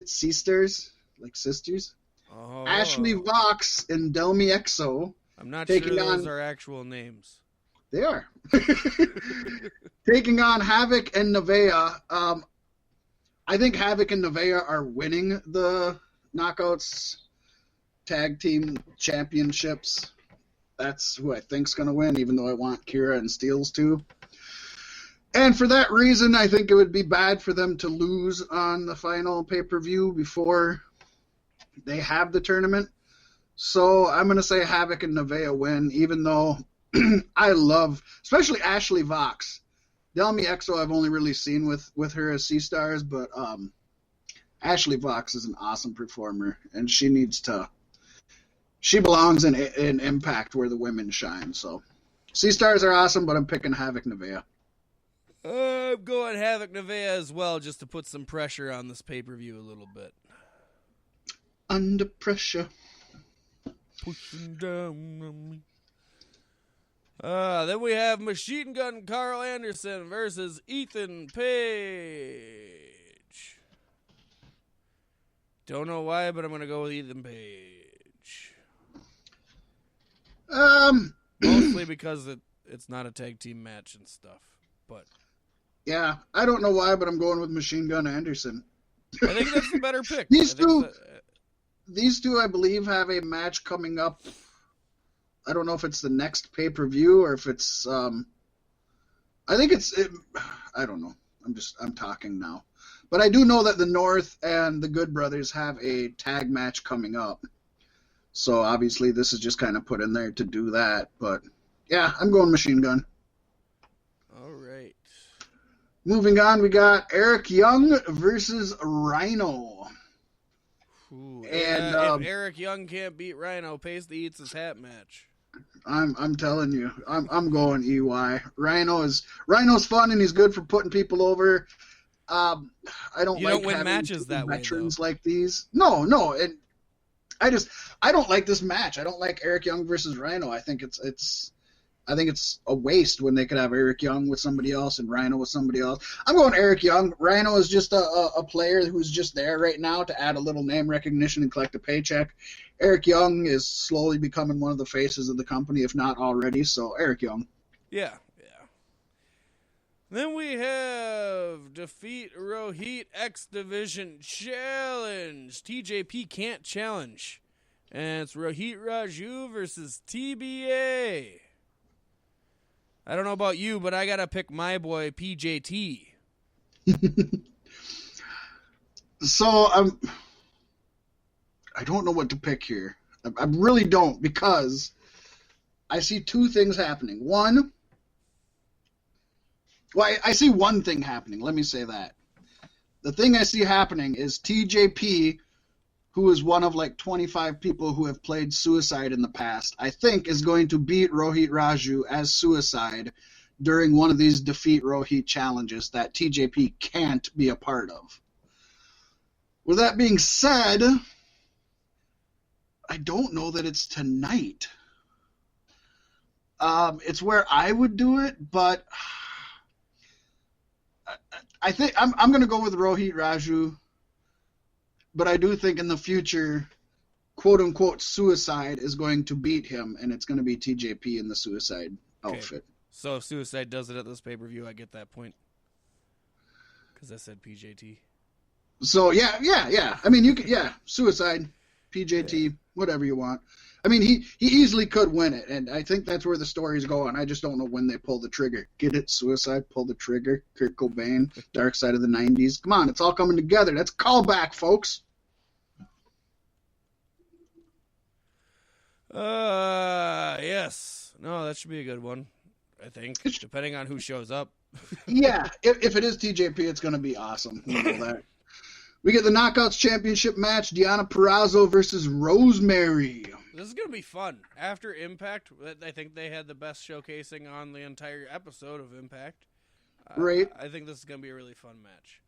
sisters, like sisters. Oh. Ashley Vox and Delmi Exo. I'm not sure those are actual names. They are. Taking on Havoc and Nevaeh. I think Havoc and Nevaeh are winning the Knockouts Tag Team Championships. That's who I think's going to win, even though I want Kira and Steels to. And for that reason, I think it would be bad for them to lose on the final pay-per-view before they have the tournament. So I'm going to say Havoc and Nevaeh win, even though I love, especially Ashley Vox. Delmi Exo I've only really seen with her as C-Stars, but Ashley Vox is an awesome performer, and she belongs in Impact where the women shine. So C-Stars are awesome, but I'm picking Havoc Nevaeh. I'm going Havoc Nevaeh as well, just to put some pressure on this pay-per-view a little bit. Under pressure. Pushing down on me. Then we have Machine Gun Carl Anderson versus Ethan Page. Don't know why, but I'm going to go with Ethan Page. Mostly because it's not a tag team match and stuff. But yeah, I don't know why, but I'm going with Machine Gun Anderson. I think that's the better pick. These two, I believe, have a match coming up. I don't know if it's the next pay-per-view or if it's I don't know. I'm talking now. But I do know that the North and the Good Brothers have a tag match coming up. So obviously this is just kind of put in there to do that, but yeah, I'm going Machine Gun. All right. Moving on, we got Eric Young versus Rhino. Ooh, and if Eric Young can't beat Rhino, Paystee eats his hat match. I'm telling you, I'm going EY. Rhino's fun and he's good for putting people over. I don't like win having matches that veterans way, like these. No, and I don't like this match. I don't like Eric Young versus Rhino. I think it's a waste when they could have Eric Young with somebody else and Rhino with somebody else. I'm going Eric Young. Rhino is just a player who's just there right now to add a little name recognition and collect a paycheck. Eric Young is slowly becoming one of the faces of the company, if not already, so Eric Young. Yeah. Then we have Defeat Rohit X Division Challenge. TJP can't challenge. And it's Rohit Raju versus TBA. I don't know about you, but I got to pick my boy PJT. So I don't know what to pick here. I really don't, because I see two things happening. I see one thing happening. Let me say that. The thing I see happening is TJP, who is one of like 25 people who have played Suicide in the past, I think is going to beat Rohit Raju as Suicide during one of these Defeat Rohit challenges that TJP can't be a part of. With that being said, I don't know that it's tonight. It's where I would do it, but I think I'm going to go with Rohit Raju. But I do think in the future, quote-unquote, Suicide is going to beat him, and it's going to be TJP in the Suicide outfit. So if Suicide does it at this pay-per-view, I get that point. Because I said PJT. So, yeah. I mean, Suicide, PJT, whatever you want. I mean, he easily could win it, and I think that's where the story's going. I just don't know when they pull the trigger. Get it? Suicide, pull the trigger. Kurt Cobain, Dark Side of the 90s. Come on, it's all coming together. That's a callback, folks. Yes. No, that should be a good one, I think, depending on who shows up. Yeah, if it is TJP, it's going to be awesome. We know that. We get the Knockouts Championship match, Deonna Purrazzo versus Rosemary. This is going to be fun. After Impact, I think they had the best showcasing on the entire episode of Impact. Right. I think this is going to be a really fun match.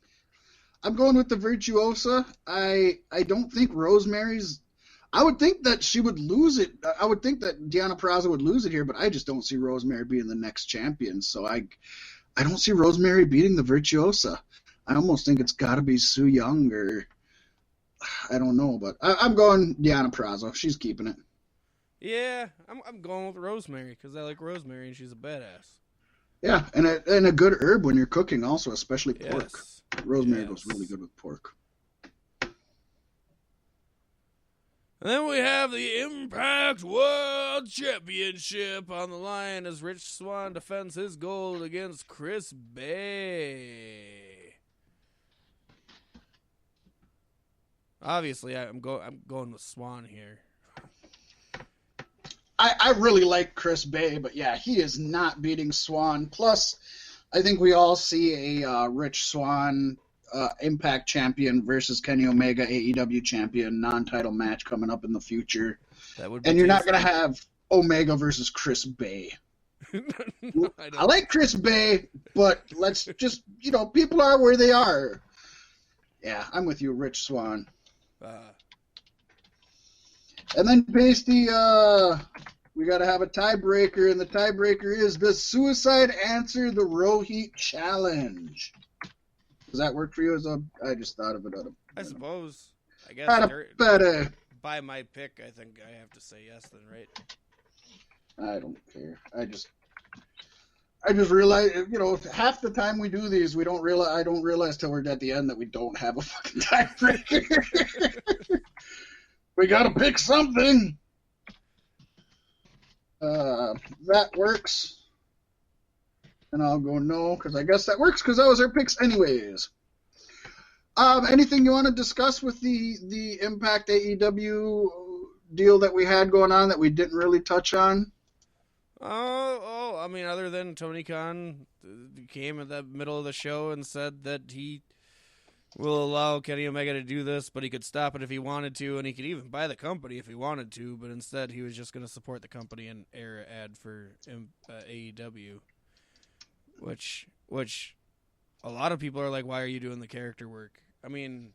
I'm going with the Virtuosa. I don't think Rosemary's... I would think that she would lose it. I would think that Deonna Purrazzo would lose it here, but I just don't see Rosemary being the next champion. So I don't see Rosemary beating the Virtuosa. I almost think it's got to be Su Yung or I don't know, but I'm going Deonna Purrazzo. She's keeping it. Yeah, I'm going with Rosemary because I like Rosemary and she's a badass. Yeah, and a good herb when you're cooking also, especially pork. Yes. Rosemary goes really good with pork. And then we have the Impact World Championship on the line as Rich Swann defends his gold against Chris Bay. Obviously, I'm going with Swann here. I really like Chris Bay, but yeah, he is not beating Swann. Plus, I think we all see a Rich Swann Impact champion versus Kenny Omega AEW champion non-title match coming up in the future. That would be and you're not going to have Omega versus Chris Bay. No, I like Chris Bay, but let's just, people are where they are. Yeah, I'm with you, Rich Swann. And then Paystee, we got to have a tiebreaker, and the tiebreaker is the Suicide Answer the Rohit Challenge. Does that work for you? I just thought of it. I suppose. I guess by my pick, I think I have to say yes then, right? I don't care. I just realized, half the time we do these, I don't realize till we're at the end that we don't have a fucking tiebreaker. We got to pick something. That works. And I'll go no, because I guess that works, because that was our picks anyways. Anything you want to discuss with the Impact AEW deal that we had going on that we didn't really touch on? I mean, other than Tony Khan came in the middle of the show and said that he will allow Kenny Omega to do this, but he could stop it if he wanted to, and he could even buy the company if he wanted to, but instead he was just going to support the company and air an ad for AEW, which a lot of people are like, why are you doing the character work? I mean...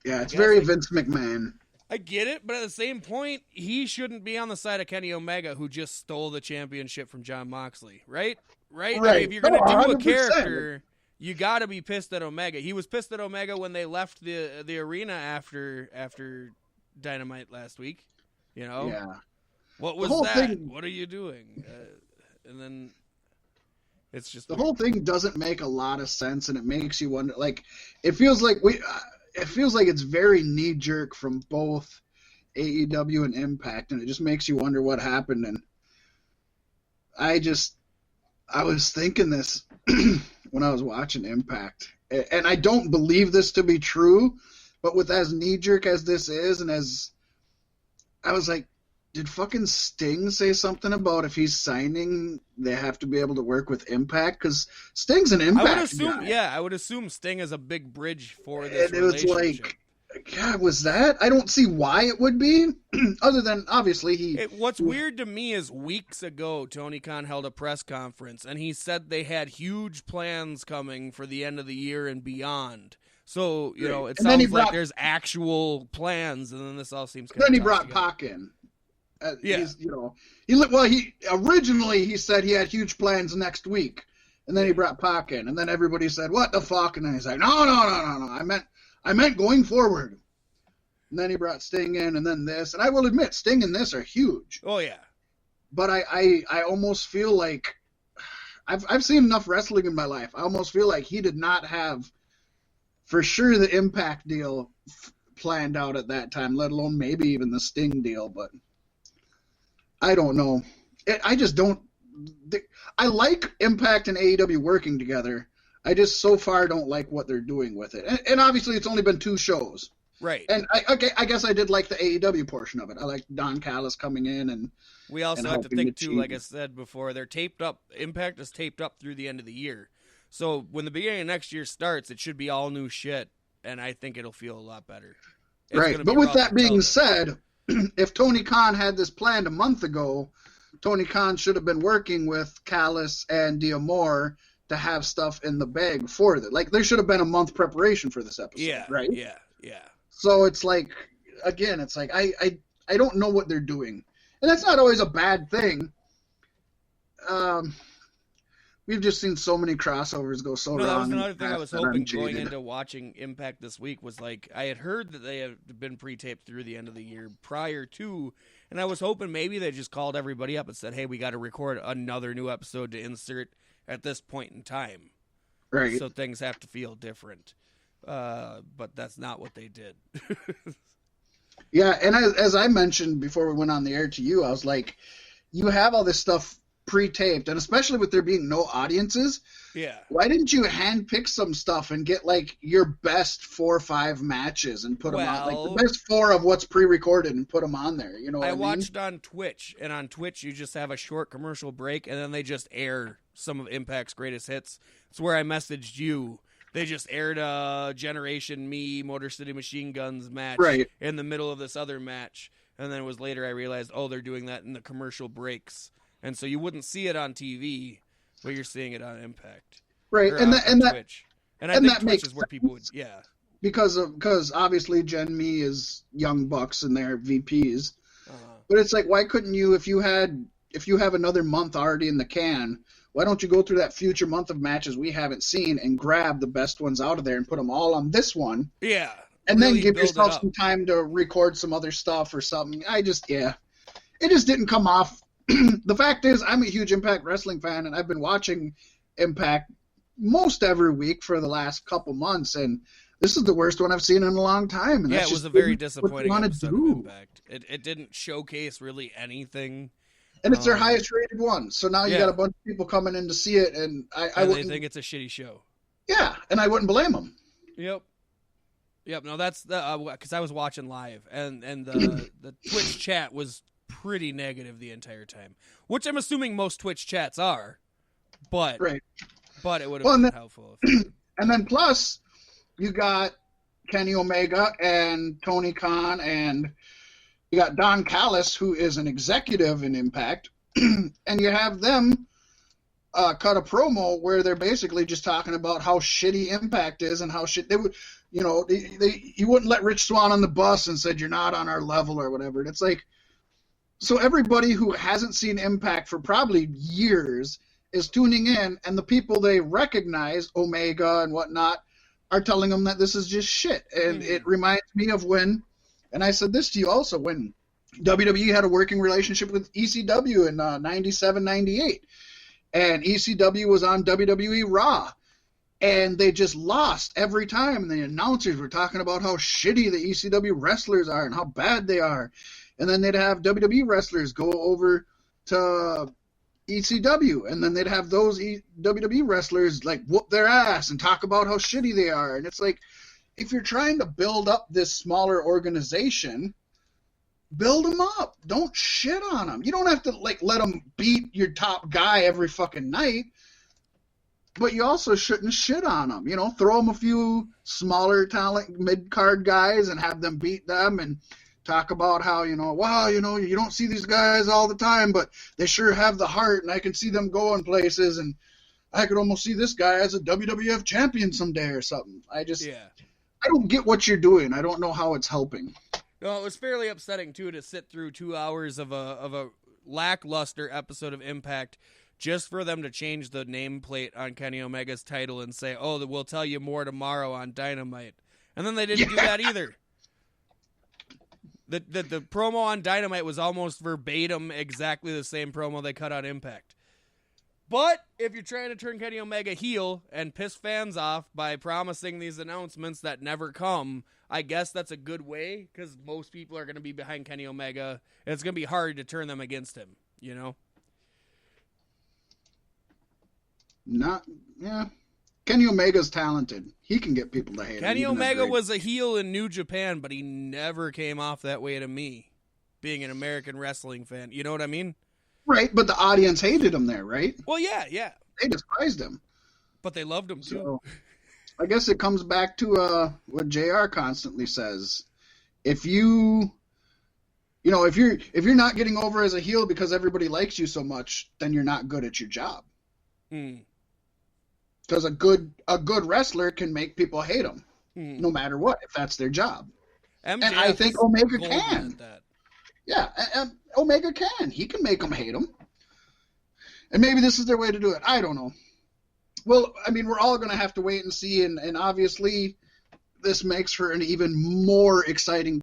Yeah, it's very Vince McMahon. I get it, but at the same point, he shouldn't be on the side of Kenny Omega, who just stole the championship from Jon Moxley, right? I mean, if you're going to do a character... You got to be pissed at Omega. He was pissed at Omega when they left the arena after Dynamite last week. Yeah. What was that? What are you doing? And then it's just the whole thing doesn't make a lot of sense, and it makes you wonder. Like, it feels like it's very knee jerk from both AEW and Impact, and it just makes you wonder what happened. And I was thinking this. When I was watching Impact. And I don't believe this to be true, but with as knee-jerk as this is, and as... I was like, did fucking Sting say something about if he's signing, they have to be able to work with Impact? Because Sting's an Impact guy. I would assume Sting is a big bridge for this relationship. And it was like... God, was that? I don't see why it would be, other than obviously what's weird to me is weeks ago, Tony Khan held a press conference, and he said they had huge plans coming for the end of the year and beyond. So, it sounds like there's actual plans, and then this all seems kind of... Then he brought Pac in. Yeah. He originally he said he had huge plans next week, and then he brought Pac in, and then everybody said, what the fuck? And then he's like, no, I meant going forward. And then he brought Sting in, and then this. And I will admit, Sting and this are huge. Oh, yeah. But I almost feel like... I've seen enough wrestling in my life. I almost feel like he did not have, for sure, the Impact deal planned out at that time, let alone maybe even the Sting deal. But I don't know. I just don't... I like Impact and AEW working together. I just so far don't like what they're doing with it. And obviously it's only been 2 shows. Right. And I guess I did like the AEW portion of it. I like Don Callis coming in and we also have to think too, like I said before, they're taped up. Impact is taped up through the end of the year. So when the beginning of next year starts, it should be all new shit. And I think it'll feel a lot better. Right. But with that being said, if Tony Khan had this planned a month ago, Tony Khan should have been working with Callis and D'Amore to have stuff in the bag for that. Like, there should have been a month preparation for this episode, right? Yeah. So it's like, again, it's like, I don't know what they're doing. And that's not always a bad thing. we've just seen so many crossovers go so No, wrong. that was in the another thing I past was that I'm hoping going jaded. into watching Impact this week was like, I had heard that they had been pre-taped through the end of the year prior to, and I was hoping maybe they just called everybody up and said, hey, we got to record another new episode to insert at this point in time. Right. So things have to feel different. But that's not what they did. Yeah, and as I mentioned before we went on the air to you, I was like, you have all this stuff pre-taped, and especially with there being no audiences, Yeah. why didn't you handpick some stuff and get like your best 4 or 5 matches and put them on, like the best 4 of what's pre-recorded and put them on there? You know what I mean? watched on Twitch, and on Twitch you just have a short commercial break, and then they just air some of Impact's greatest hits. It's where I messaged you. They just aired a Generation Me Motor City Machine Guns match in the middle of this other match. And then it was later I realized, oh, they're doing that in the commercial breaks. And so you wouldn't see it on TV, but you're seeing it on Impact. Right, and that Twitch. And I think that Twitch makes is where people would, because obviously Gen Me is Young Bucks and they're VPs. But it's like, why couldn't you, if you have another month already in the can, why don't you go through that future month of matches we haven't seen and grab the best ones out of there and put them all on this one? Yeah. And really then give yourself some time to record some other stuff or something. It just didn't come off. The fact is, I'm a huge Impact Wrestling fan, and I've been watching Impact most every week for the last couple months, and this is the worst one I've seen in a long time. And yeah, it was a very disappointing episode of Impact. It didn't showcase really anything. And it's their highest rated one. So now you got a bunch of people coming in to see it, and they think it's a shitty show. Yeah, and I wouldn't blame them. Yep. No, that's because I was watching live, and the Twitch chat was pretty negative the entire time, which I'm assuming most Twitch chats are, but it would have been helpful. And then plus, you got Kenny Omega and Tony Khan, and you got Don Callis, who is an executive in Impact, and you have them cut a promo where they're basically just talking about how shitty Impact is and how they would, you wouldn't let Rich Swann on the bus and said you're not on our level or whatever. And it's like, so everybody who hasn't seen Impact for probably years is tuning in, and the people they recognize, Omega and whatnot, are telling them that this is just shit. And it reminds me of when, and I said this to you also, when WWE had a working relationship with ECW in 97, 98. And ECW was on WWE Raw. And they just lost every time. And the announcers were talking about how shitty the ECW wrestlers are and how bad they are. And then they'd have WWE wrestlers go over to ECW. And then they'd have those WWE wrestlers like whoop their ass and talk about how shitty they are. And it's like, if you're trying to build up this smaller organization, build them up. Don't shit on them. You don't have to let them beat your top guy every fucking night. But you also shouldn't shit on them. Throw them a few smaller talent mid-card guys and have them beat them and talk about how, you don't see these guys all the time, but they sure have the heart, and I can see them going places, and I could almost see this guy as a WWF champion someday or something. I don't get what you're doing. I don't know how it's helping. No, it was fairly upsetting, too, to sit through 2 hours of a lackluster episode of Impact just for them to change the nameplate on Kenny Omega's title and say, oh, we'll tell you more tomorrow on Dynamite. And then they didn't do that either. The promo on Dynamite was almost verbatim exactly the same promo they cut on Impact. But if you're trying to turn Kenny Omega heel and piss fans off by promising these announcements that never come, I guess that's a good way, because most people are going to be behind Kenny Omega, and it's going to be hard to turn them against him, Kenny Omega's talented. He can get people to hate him. Kenny Omega was a heel in New Japan, but he never came off that way to me, being an American wrestling fan. You know what I mean? Right, but the audience hated him there, right? Well, yeah. They despised him. But they loved him, too. So, I guess it comes back to what JR constantly says. If you're not getting over as a heel because everybody likes you so much, then you're not good at your job. Because a good wrestler can make people hate him, no matter what, if that's their job. MJF, and I think Omega can. Yeah, Omega can. He can make them hate him. And maybe this is their way to do it. I don't know. Well, I mean, we're all going to have to wait and see, and obviously this makes for an even more exciting